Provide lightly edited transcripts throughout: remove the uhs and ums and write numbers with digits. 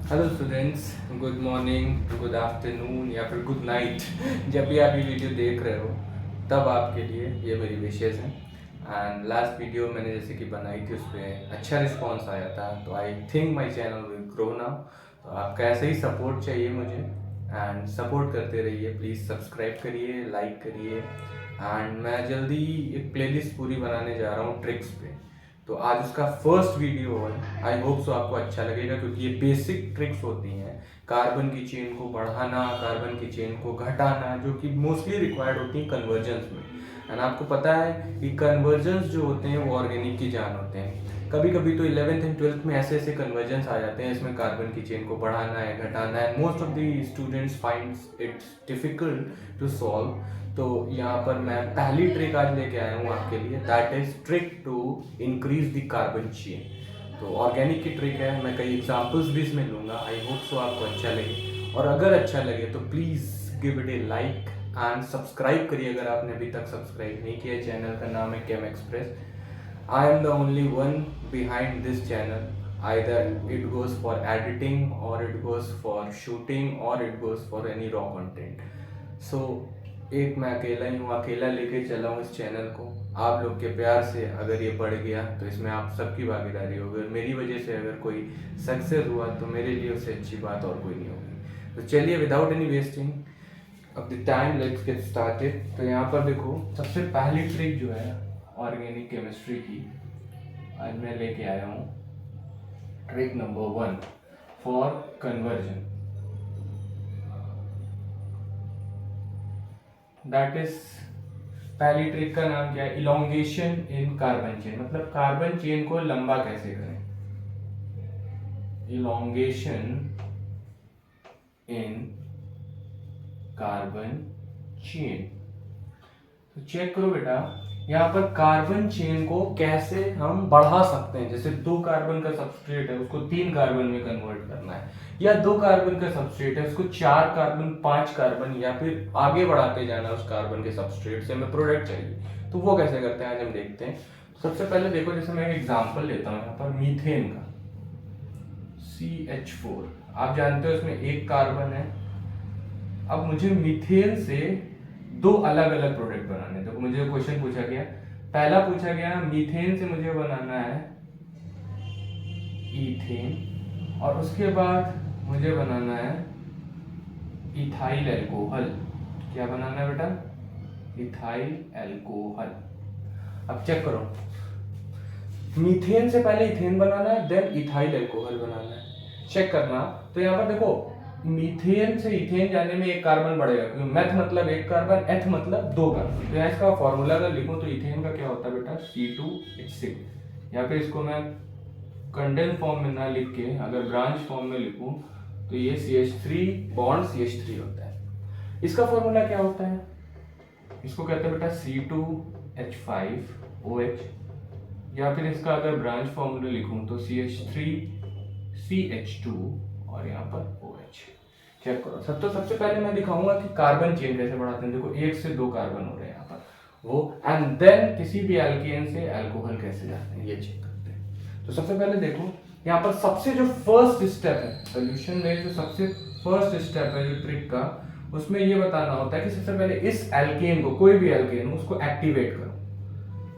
Hello students, good morning, good afternoon या फिर good night. जब भी आप ये वीडियो देख रहे हो तब आपके लिए ये मेरी विशेज़ हैं। एंड लास्ट वीडियो मैंने जैसे कि बनाई थी उस पर अच्छा रिस्पांस आया था, तो I think my channel will grow now. तो आपका ऐसे ही सपोर्ट चाहिए मुझे एंड सपोर्ट करते रहिए। प्लीज़ सब्सक्राइब करिए, लाइक करिए। एंड मैं जल्दी एक प्लेलिस्ट पूरी बनाने जा रहा हूँ ट्रिक्स पे। तो आज उसका फर्स्ट वीडियो है। आई होप सो आपको अच्छा लगेगा, क्योंकि ये बेसिक ट्रिक्स होती हैं कार्बन की चेन को बढ़ाना, कार्बन की चेन को घटाना, जो कि मोस्टली रिक्वायर्ड होती हैं कन्वर्जेंस में। एंड आपको पता है कि कन्वर्जेंस जो होते हैं वो ऑर्गेनिक की जान होते हैं। कभी कभी तो 11th एंड 12th में ऐसे ऐसे कन्वर्जेंस आ जाते हैं, इसमें कार्बन की चेन को बढ़ाना है, घटाना है। Most of the students finds its difficult to solve. तो यहाँ पर मैं पहली ट्रिक आज लेके आया हूँ आपके लिए, that is trick to increase the carbon chain. तो ऑर्गेनिक की ट्रिक है, मैं कई एग्जांपल्स भी इसमें लूँगा। आई होप सो आपको अच्छा लगे, और अगर अच्छा लगे तो please give it A like and subscribe करिए अगर आपने अभी तक सब्सक्राइब नहीं किया। चैनल का नाम है chem express. I am the only one behind this channel. either it goes for editing or it goes for shooting or it goes for any raw content. So एक मैं अकेला ही हूँ, अकेला लेके चला हूँ इस चैनल को। आप लोग के प्यार से अगर ये बढ़ गया तो इसमें आप सबकी भागीदारी होगी, और मेरी वजह से अगर कोई सक्सेस हुआ तो मेरे लिए उससे अच्छी बात और कोई नहीं होगी। तो चलिए without any wasting of the time let's get started. तो यहाँ पर देखो, सबसे पहली ट्रिक जो है ऑर्गेनिक केमिस्ट्री की आज मैं लेके आया हूँ। Trick number 1 for conversion, that is, पहली ट्रिक का नाम क्या है? इलोंगेशन इन कार्बन चेन। मतलब कार्बन चेन को लंबा कैसे करें, इलोंगेशन इन कार्बन चेन। तो चेक करो बेटा, यहाँ पर कार्बन चेन को कैसे हम बढ़ा सकते हैं। जैसे 2 कार्बन का सबस्ट्रेट है, उसको 3 कार्बन में कन्वर्ट करना है, या 2 कार्बन का सबस्ट्रेट है, उसको 4 कार्बन, 5 कार्बन, या फिर आगे बढ़ाते जाना उस कार्बन के सबस्ट्रेट से हमें प्रोडक्ट चाहिए। तो वो कैसे करते हैं आज हम देखते हैं। सबसे पहले देखो, जैसे मैं एक एग्जांपल लेता हूँ यहाँ पर मीथेन का, CH4। आप जानते हो इसमें 1 कार्बन है। अब मुझे मीथेन से 2 अलग अलग प्रोडक्ट बनाने हैं। तो मुझे क्वेश्चन पूछा गया, पहला पूछा गया मीथेन से मुझे बनाना है ईथेन, और उसके बाद मुझे बनाना है इथाइल एल्कोहल। क्या बनाना है बेटा? Ethyl alcohol. अब चेक करो, मीथेन से पहले इथेन बनाना है, देन इथाइल एल्कोहल बनाना है। चेक करना। तो यहाँ पर देखो, मीथेन से इथेन जाने में 1 कार्बन बढ़ेगा, क्योंकि मेथ मतलब 1 कार्बन, एथ मतलब 2 कार्बन। तो यहाँ इसका फॉर्मूला अगर लिखूं तो इथेन का क्या होता है बेटा? C2H6। या फिर इसको मैं कंडेंस फॉर्म में ना लिख के अगर ब्रांच फॉर्म में लिखूं तो ये CH3 बॉन्ड CH3 होता है। इसका फॉर्मूला क्या होता है? इसको कहते हैं बेटा C2H5OH। या फिर इसका अगर ब्रांच फॉर्मूला लिखूं तो CH3CH2 और यहाँ पर OH। चेक करो। सबसे पहले मैं दिखाऊंगा कि कार्बन चेन कैसे बढ़ाते हैं। देखो, 1 से 2 कार्बन हो रहे हैं यहाँ पर वो, एंड देन किसी भी एल्केन से अल्कोहल कैसे जाते हैं ये चेक करते हैं। तो सबसे पहले देखो, यहाँ पर सबसे जो फर्स्ट स्टेप है सोल्यूशन में, जो सबसे फर्स्ट स्टेप है जो ट्रिक का, उसमें ये बताना होता है कि सबसे पहले इस एल्केन को, कोई भी एल्केन हो, उसको एक्टिवेट करो।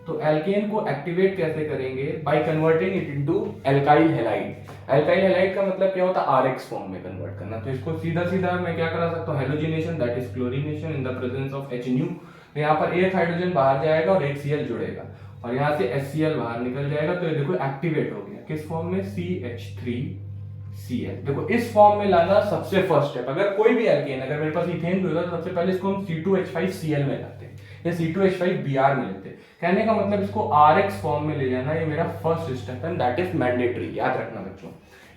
तो एल्केन को एक्टिवेट कैसे करेंगे? By converting it into alkyl halide. Alkyl halide का मतलब क्या होता है? आरएक्स फॉर्म में कन्वर्ट करना। तो इसको सीधा सीधा मैं क्या करा सकता हूँ? Halogenation, that is chlorination in the presence of HNu। तो यहाँ पर एक हाइड्रोजन बाहर जाएगा और एक Cl जुड़ेगा, और यहाँ से HCl बाहर निकल जाएगा। तो ये देखो एक्टिवेट हो गया। किस फॉर्म में? CH3Cl। देखो, इस फॉर्म में लाना सबसे फर्स्ट स्टेप। अगर कोई भी एल्केन, अगर मेरे पास इथेन होगा तो सबसे पहले इसको हम C2H5Cl में लाते हैं, या C2H5Br में लेते हैं। कहने का मतलब इसको RX फॉर्म में ले जाना, ये मेरा फर्स्ट स्टेप है, दैट इज मैंडेटरी। याद रखना बच्चों,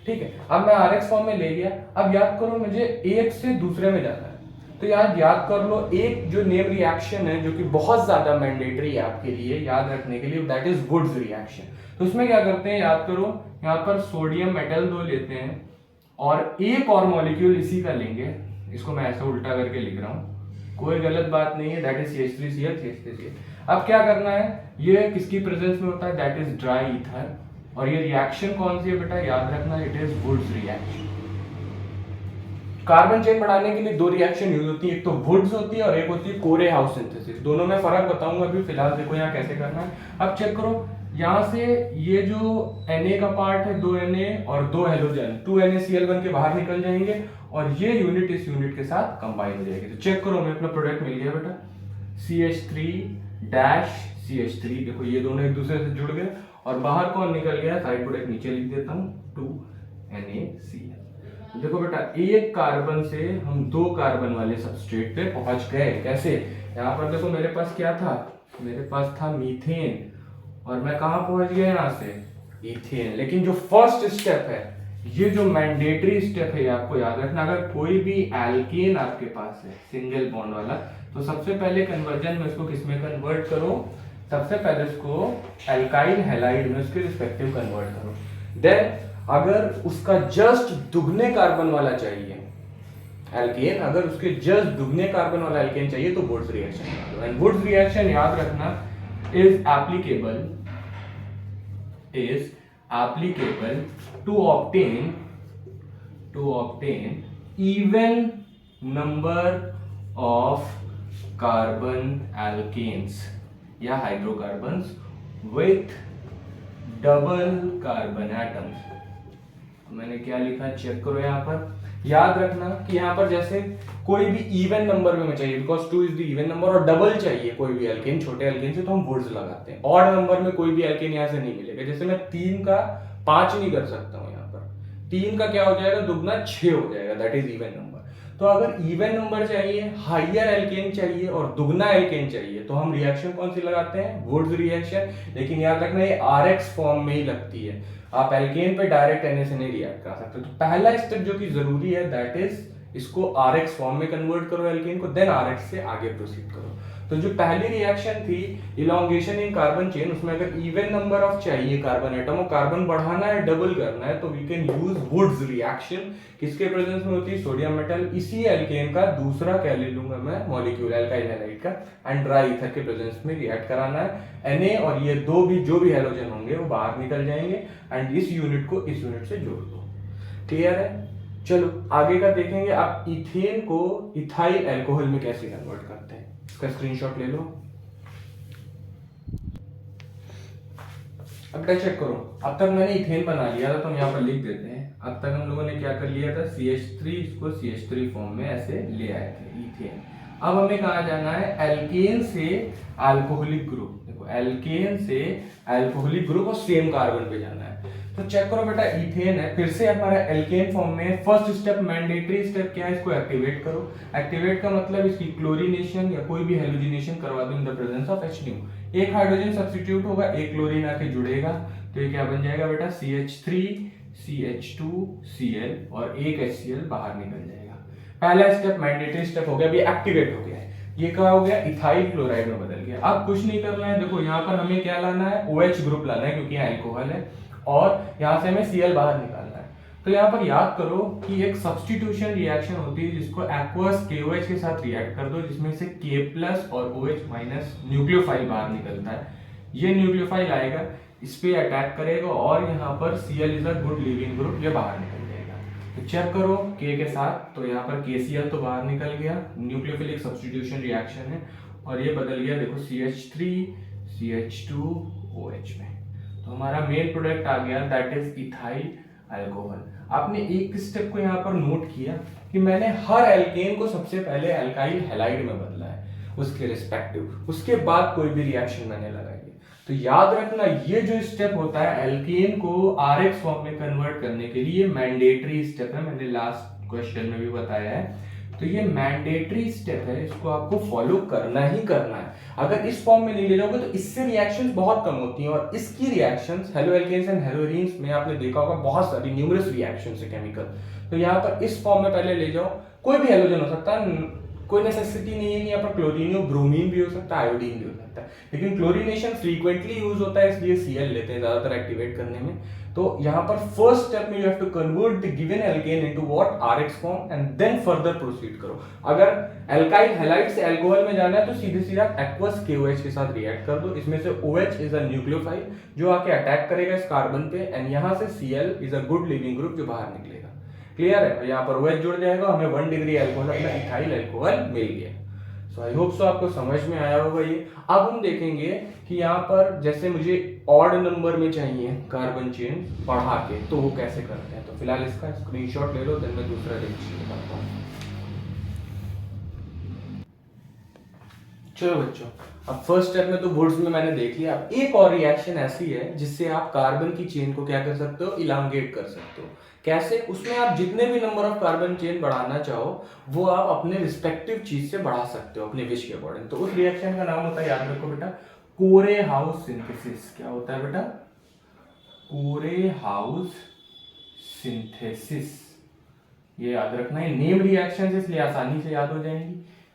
ठीक है। अब मैं RX फॉर्म में ले गया। अब याद करो, मुझे एक से दूसरे में जाना है। तो याद कर लो, एक जो नेम रिएक्शन है जो कि बहुत ज्यादा मैंडेटरी है आपके लिए याद रखने के लिए, दैट इज वुड्स रिएक्शन। तो उसमें क्या करते हैं, याद करो, यहाँ पर सोडियम मेटल 2 लेते हैं और एक और मॉलिक्यूल इसी का लेंगे। इसको मैं ऐसा उल्टा करके लिख रहा हूँ, कोई गलत बात नहीं है, दैट इज CH3Cl। अब क्या करना है, ये किसकी प्रेजेंस में होता है? That is dry ether. और ये रिएक्शन कौन सी है बेटा? याद रखना, it is Wurtz reaction. Carbon chain बढ़ाने के लिए दो रिएक्शन यूज होती है, एक तो वुड्स होती है और एक होती है कोरे-हाउस सिंथेसिस। दोनों में फर्क बताऊंगा, अभी फिलहाल देखो यहाँ कैसे करना है। अब चेक करो, यहाँ से ये जो Na का पार्ट है 2 Na और 2 हेलोजन 2 NaCl बन के बाहर निकल जाएंगे और ये यूनिट इस यूनिट के साथ कंबाइन हो जाएगी। तो चेक करो, हमें अपना प्रोडक्ट मिल गया बेटा, CH3-CH3। देखो ये दोनों एक दूसरे से जुड़ गए और बाहर कौन निकल गया, साइड प्रोडक्ट नीचे लिख देता हूँ, 2NaCl। देखो बेटा, एक कार्बन से हम 2 कार्बन वाले सबस्ट्रेट पे पहुंच गए। कैसे? यहाँ पर देखो मेरे पास क्या था, मेरे पास था मीथेन और मैं कहाँ पहुंच गया, यहाँ से इथेन। लेकिन जो फर्स्ट स्टेप है, ये जो मैंडेटरी स्टेप है, आपको याद रखना, अगर कोई भी एल्केन आपके पास है सिंगल बॉन्ड वाला, तो सबसे पहले कन्वर्जन में इसको किस में कन्वर्ट करो, सबसे पहले इसको एल्काइल हैलाइड में उसके रिस्पेक्टिव कन्वर्ट करो। देन अगर उसका जस्ट दुगने कार्बन वाला चाहिए एल्केन, अगर उसके जस्ट दुगने कार्बन वाला एल्केन चाहिए तो Wurtz reaction. And Wurtz reaction याद रखना is applicable to obtain even number of carbon alkanes या hydrocarbons with double carbon atoms। मैंने क्या लिखा, चेक करो। यहाँ पर याद रखना कि यहाँ पर जैसे कोई भी इवन नंबर में चाहिए, because 2 is the even number, और डबल चाहिए कोई भी एल्केन, छोटे एल्केन से, तो हम वुड्स लगाते हैं। ऑड नंबर में कोई भी एल्केन यहाँ से नहीं मिलेगा। जैसे मैं 3 का 5 नहीं कर सकता हूँ, यहाँ पर 3 का क्या हो जाएगा, दुगना 6 हो जाएगा, दैट इज इवन नंबर। तो अगर इवन नंबर चाहिए, हाइयर एल्केन चाहिए और दुगना एल्केन चाहिए, तो हम रिएक्शन कौन सी लगाते हैं, वुड्स रिएक्शन। लेकिन याद रखना ये RX फॉर्म में ही लगती है, आप एल्केन पे डायरेक्ट Na से नहीं रिएक्ट कर सकते। तो पहला स्टेप जो कि जरूरी है, दैट इज इसको RX फॉर्म में कन्वर्ट करो एल्केन को, देन RX से आगे प्रोसीड करो। तो जो पहली रिएक्शन थी इलॉन्गेशन इन कार्बन चेन, उसमें अगर इवन नंबर ऑफ चाहिए कार्बन एटम और कार्बन बढ़ाना है, डबल करना है, तो we can use Wurtz reaction. किसके प्रेजेंस में होती है, सोडियम मेटल, इसी एल्केन का दूसरा क्या ले लूंगा मैं, मॉलिक्यूल एल्काइल हैलाइड का, एंड ड्राई ईथर के प्रेजेंस में रिएक्ट कराना है। Na और ये दो भी जो भी हैलोजन होंगे वो बाहर निकल जाएंगे एंड इस यूनिट को इस यूनिट से जोड़ दो। क्लियर है? चलो आगे का देखेंगे। आप इथेन को इथाइल अल्कोहल में कैसे कन्वर्ट करते हैं, इसका स्क्रीनशॉट ले लो। अब चेक करो, अब तक मैंने इथेन बना लिया था, तो हम यहाँ पर लिख देते हैं। अब तक हम लोगों ने क्या कर लिया था, CH3 इसको CH3 फॉर्म में ऐसे ले आए थे, इथेन। अब हमें कहाँ जाना है, एल्केन से अल्कोहलिक ग्रुप। देखो एल्केन से अल्कोहलिक ग्रुप और सेम कार्बन पे जाना है। तो चेक करो बेटा, इथेन है, फिर से हमारा एल्केन फॉर्म में। फर्स्ट स्टेप मैंडेटरी स्टेप क्या है, इसको एक्टिवेट करो। एक्टिवेट का मतलब इसकी क्लोरीनेशन या कोई भी हेलोजिनेशन करवा दो in the presence of H2। एक हाइड्रोजन सब्स्टिट्यूट होगा, एक क्लोरीन आके जुड़ेगा, तो ये क्या बन जाएगा बेटा, CH3 CH2Cl और एक HCl बाहर निकल जाएगा। पहला स्टेप मैंडेटरी स्टेप हो गया, अभी एक्टिवेट हो गया है। ये क्या हो गया, इथाइल क्लोराइड में बदल गया। अब कुछ नहीं करना है, देखो यहाँ पर हमें क्या लाना है, OH ग्रुप लाना है क्योंकि यहाँ अल्कोहल है, और यहाँ से हमें Cl बाहर निकालना है। तो यहाँ पर याद करो कि एक सब्स्टिट्यूशन रिएक्शन होती है जिसको एक्वस KOH के साथ रिएक्ट कर दो, जिसमें से K+ और OH- न्यूक्लियोफाइल बाहर निकलता है। ये न्यूक्लियोफाइल आएगा, इस पे अटैक करेगा और यहाँ पर Cl is a good leaving group, ये बाहर निकल जाएगा। तो चेक करो K के साथ, तो यहाँ पर KCl तो बाहर निकल गया, न्यूक्लियोफिलिक सब्स्टिट्यूशन रिएक्शन है, और ये बदल गया देखो CH3 CH2OH में। तो हमारा मेन प्रोडक्ट आ गया, दैट इज इथाइल अल्कोहल। आपने एक स्टेप को यहाँ पर नोट किया कि मैंने हर एल्केन को सबसे पहले अल्काइल हैलाइड में बदला है उसके रिस्पेक्टिव, उसके बाद कोई भी रिएक्शन मैंने लगाई है। तो याद रखना ये जो स्टेप होता है एल्केन को RX फॉर्म में कन्वर्ट करने के लिए मैंडेटरी स्टेप है, मैंने लास्ट क्वेश्चन में भी बताया है। तो ये मैंडेटरी स्टेप है, इसको आपको फॉलो करना ही करना है। अगर इस फॉर्म में नहीं ले जाओगे तो इससे रिएक्शंस बहुत कम होती हैं, और इसकी रिएक्शंस हेलो एल्केन्स एंड हेलोरीन्स में आपने देखा होगा बहुत सारी न्यूमरस रिएक्शंस है केमिकल। तो यहाँ पर इस फॉर्म में पहले ले जाओ, कोई भी हेलोजन हो सकता है, कोई नेसेसिटी नहीं है कि यहाँ पर क्लोरीन हो, ब्रोमीन भी हो सकता है, आयोडीन भी हो सकता है, लेकिन क्लोरीनेशन फ्रीक्वेंटली यूज होता है इसलिए Cl लेते हैं ज्यादातर एक्टिवेट करने में। तो यहाँ पर फर्स्ट स्टेप में you have to convert the given alkene into what, RX form, and then further proceed करो। अगर एल्काइल हैलाइड से अल्कोहल में जाना है तो सीधे सीधा एक्वस KOH के साथ रिएक्ट कर दो। इसमें से OH इज अ न्यूक्लियोफाइल जो आके अटैक करेगा इस कार्बन पे, एंड यहाँ से Cl is a good leaving group जो बाहर निकलेगा। क्लियर है? यहाँ पर OH जुड़ जाएगा, हमें 1 डिग्री अल्कोहल अपना इथाइल अल्कोहल मिल गया। सो आई होप सो आपको समझ में आया होगा ये। अब हम देखेंगे कि यहाँ पर जैसे मुझे ऑड नंबर में चाहिए कार्बन चेन बढ़ा के, तो वो कैसे करते हैं। तो फिलहाल इसका स्क्रीनशॉट ले लो, देन मैं दूसरा रिएक्शन बताता हूँ। चलो बच्चों, अब फर्स्ट स्टेप में तो वुड्स में मैंने देख लिया। अब एक और रिएक्शन ऐसी है जिससे आप कार्बन की चेन को क्या कर सकते हो, इलांगेट कर सकते हो। कैसे? उसमें आप जितने भी नंबर ऑफ कार्बन चेन बढ़ाना चाहो वो आप अपने रिस्पेक्टिव चीज से बढ़ा सकते हो अपने विश के अकॉर्डिंग। तो उस रिएक्शन का नाम होता है, याद रखो बेटा, कोरे-हाउस सिंथेसिस। क्या होता है बेटा? कोरे-हाउस सिंथेसिस। ये याद रखना है, नेम रिएक्शन इसलिए आसानी से याद हो जाएंगी।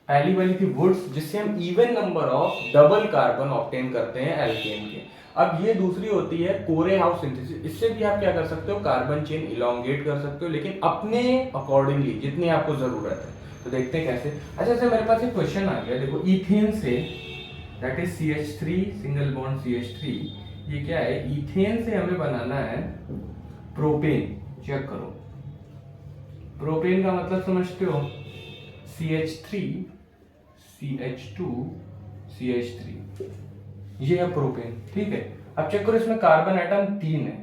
पहली वाली थी वुड्स, जिससे हम even number of double carbon obtain करते हैं एल्केन के। अब ये दूसरी होती है कोरे-हाउस सिंथेसिस। इससे भी आप क्या कर सकते हो, कार्बन चेन इलोंगेट कर सकते हो, लेकिन अपने अकॉर्डिंगली जितनी आपको जरूरत है। तो देखते हैं कैसे। अच्छा से मेरे पास एक क्वेश्चन आ गया, देखो इथेन से, that is CH3 single bond CH3, ये क्या है, इथेन से हमें बनाना है प्रोपेन। चेक करो, प्रोपेन का मतलब समझते हो, CH3 CH2 CH3, ये है प्रोपेन। ठीक है, अब चेक करो, इसमें कार्बन एटम 3 है।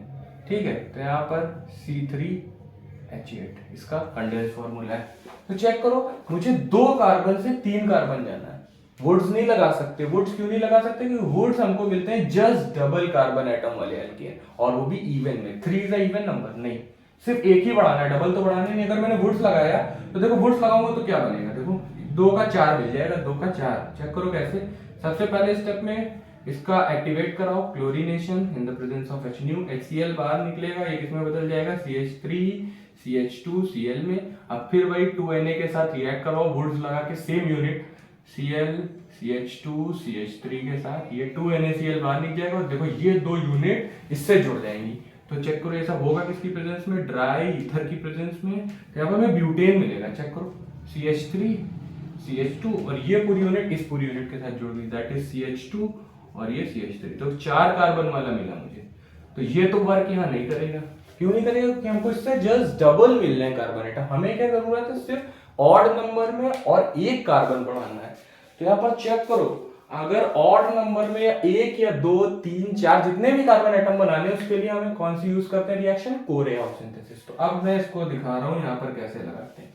ठीक है, तो यहाँ पर C3H8 इसका कंडेंस फॉर्मूला है। तो चेक करो, मुझे 2 कार्बन से 3 कार्बन जाना है। वुड्स नहीं लगा सकते। वुड्स क्यों नहीं लगा सकते? क्योंकि वुड्स हमको मिलते हैं जस्ट डबल कार्बन एटम वाले एल्केन, और वो भी इवन में। 3 इज अ इवन नंबर, नहीं, सिर्फ एक ही बढ़ाना है, डबल तो बढ़ाना नहीं। अगर मैंने वुड्स लगाया तो देखो, वुड्स लगाऊंगा तो क्या बनेगा, देखो 2 का 4 मिल जाएगा, 2 का 4। चेक करो कैसे। सबसे पहले स्टेप में इसका एक्टिवेट कराओ, chlorination in the presence of HNu, HCl बाहर निकलेगा, एक इसमें बदल जाएगा CH3 CH2 Cl में। अब फिर वही 2Na के साथ रिएक्ट करवाओ, वुड्स लगा के same unit, Cl CH2 CH3 के साथ, ये 2NaCl बाहर निकल जाएगा, और देखो ये 2 यूनिट इससे जुड़ जाएंगी। तो चेक करो, ऐसा होगा किसकी प्रेजेंस में, ड्राई ईथर की प्रेजेंस में। यहाँ पर हमें ब्यूटेन मिलेगा। चेक करो, CH3 CH2, और ये पूरी यूनिट इस पूरी यूनिट के साथ जुड़ गई, दैट इज CH2 और ये CH3। तो 4 कार्बन वाला मिला मुझे। तो ये तो वर्क यहाँ नहीं करेगा। क्यों नहीं करेगा? क्योंकि हमको इससे जस्ट डबल मिल रहे हैं कार्बन एटम। हमें क्या जरूरत है, सिर्फ ऑड नंबर में और 1 कार्बन बढ़ाना है। तो यहाँ पर चेक करो, अगर ऑड नंबर में 1 या 2 3 4 जितने भी कार्बन एटम बनाने हैं, उसके लिए हमें कौन सी यूज करते हैं रिएक्शन, कोरे-हाउस सिंथेसिस। तो अब मैं इसको दिखा रहा हूं यहाँ पर कैसे लगाते हैं।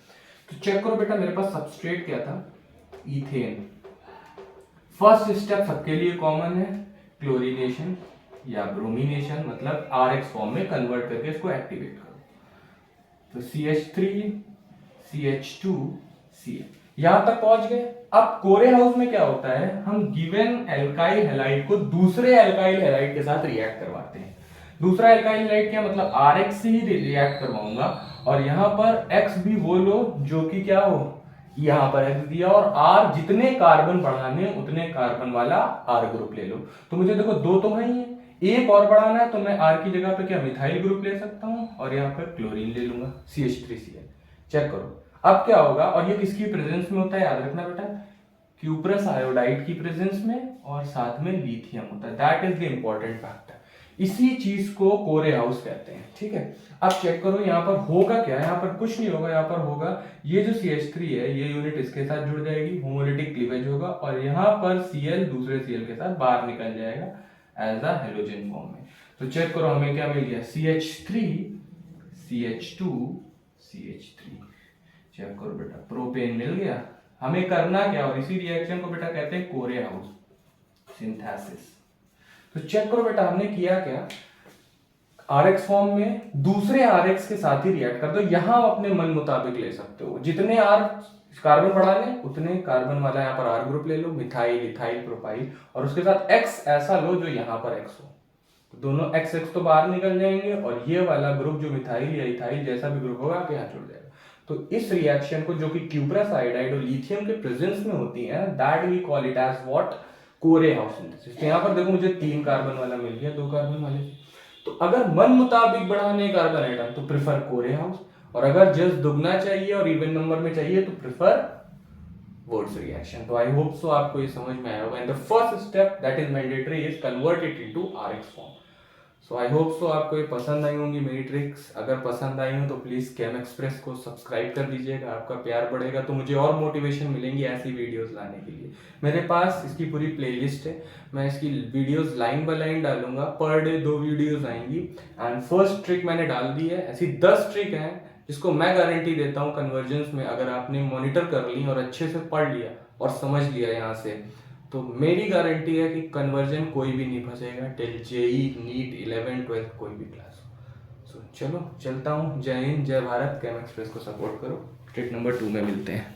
तो चेक करो बेटा, मेरे पास सबस्ट्रेट क्या था, इथेन। फर्स्ट स्टेप सबके लिए कॉमन है, क्लोरीनेशन या ब्रोमिनेशन, मतलब RX फॉर्म में कन्वर्ट करके इसको एक्टिवेट करो। तो CH3 CH2 Cl, यहां तक पहुंच गए। अब कोरे-हाउस में क्या होता है, हम गिवन एल्काइल हैलाइड को दूसरे एल्काइल हैलाइड के साथ रिएक्ट करवाते हैं। दूसरा एल्काइल हैलाइड क्या, मतलब RX से ही रिएक्ट करवाऊंगा, और यहां पर X भी वो लो जो कि क्या हो, यहाँ पर X दिया, और R जितने कार्बन बढ़ाने उतने कार्बन वाला R ग्रुप ले लो। तो मुझे देखो 2 तो है ही है, एक और बढ़ाना है, तो मैं R की जगह पे क्या मिथाइल ग्रुप ले सकता हूँ, और यहाँ पर क्लोरीन ले लूंगा, CH3Cl। चेक करो अब क्या होगा, और ये किसकी प्रेजेंस में होता है, याद रखना बेटा, क्यूप्रस आयोडाइड की प्रेजेंस में, और साथ में लिथियम होता है। That is the important factor. इसी चीज को कोरे-हाउस कहते हैं। ठीक है, अब चेक करो यहाँ पर होगा क्या, यहाँ पर कुछ नहीं होगा। यहाँ पर होगा ये जो CH3 है, ये यूनिट इसके साथ जुड़ जाएगी, होमोलिटिक क्लीवेज होगा, और यहाँ पर Cl दूसरे Cl के साथ बाहर निकल जाएगा एज अ हेलोजन फॉर्म में। तो चेक करो हमें क्या मिल गया, CH3 CH2 CH3। चेक करो बेटा, प्रोपेन मिल गया। हमें करना क्या, और इसी रिएक्शन को बेटा कहते हैं कोरे-हाउस सिंथेसिस। तो चेक करो बेटा, हमने किया क्या, RX फॉर्म में दूसरे RX के साथ ही रिएक्ट कर दो। यहां अपने मन मुताबिक ले सकते हो, जितने R कार्बन बढ़ा ले उतने कार्बन वाला यहाँ पर R ग्रुप ले लो, मिथाइल इथाइल प्रोपाइल, और उसके साथ X ऐसा लो जो यहाँ पर X हो। तो दोनों X तो बाहर निकल जाएंगे, और ये वाला ग्रुप जो मिथाइल या इथाइल जैसा भी ग्रुप होगा यहाँ जुड़ जाएगा। तो इस रिएक्शन को, जो कि क्यूप्रस आयोडाइड और लिथियम के प्रेजेंस में होती है, that we call it as what, Corey House synthesis. तो यहाँ पर देखो मुझे 3 कार्बन वाला मिल गया 2 कार्बन वाले। तो अगर मन मुताबिक बढ़ाने कार्बन एटम तो प्रेफर कोरे-हाउस, और अगर जस्ट दुगना चाहिए और इवन नंबर में चाहिए तो प्रेफर वुड्स रिएक्शन। तो आई होप सो आपको ये समझ में आया होगा। And the first step that is mandatory is convert it into RX form. So I hope so आपको ये पसंद आई होंगी मेरी ट्रिक्स। अगर पसंद आई हो तो प्लीज़ केम एक्सप्रेस को सब्सक्राइब कर दीजिएगा, आपका प्यार बढ़ेगा तो मुझे और मोटिवेशन मिलेंगी ऐसी वीडियोस लाने के लिए। मेरे पास इसकी पूरी प्लेलिस्ट है, मैं इसकी वीडियोस लाइन बाय लाइन डालूंगा, पर डे 2 वीडियोस आएंगी। एंड फर्स्ट ट्रिक मैंने डाल दी है, ऐसी 10 ट्रिक हैं जिसको मैं गारंटी देता हूँ कन्वर्जन्स में अगर आपने मॉनिटर कर ली और अच्छे से पढ़ लिया और समझ लिया यहाँ से, तो मेरी गारंटी है कि कन्वर्जन कोई भी नहीं फंसेगा टिल जेई, नीट, 11, 12 कोई भी क्लास हो। सो चलो चलता हूँ। जय हिंद, जय भारत। केम एक्सप्रेस को सपोर्ट करो। ट्रिक नंबर 2 में मिलते हैं।